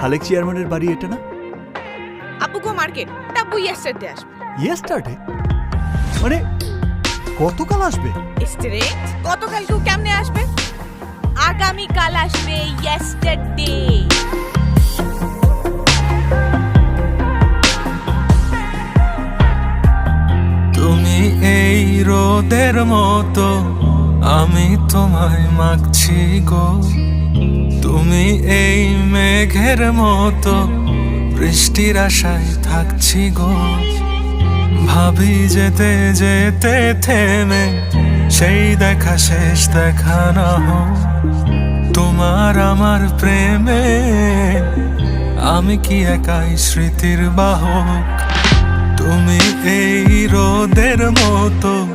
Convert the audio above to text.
খালেক চেয়ারম্যানের বাড়ি এটা না? আপু গো মার্কেট, আব্বু ইয়েস্টারডে আসবে। ইয়েস্টারডে মানে গতকাল আসবে? স্ট্রেট গতকাল কেউ কেমনে আসবে? আগামীকাল আসবে, ইয়েস্টারডে। তুমি এই রোদের মতো, আমি তোমায় মাগছি গো। তুমি এই মেঘের মতো, বৃষ্টির আশায় থাকছি গো। ভাবি যেতে যেতে থেমে সেই দেখা শেষ দেখা না হোক। তোমার আমার প্রেমে আমি কি একাই স্মৃতির বাহক? তুমি এই রোদের মতো,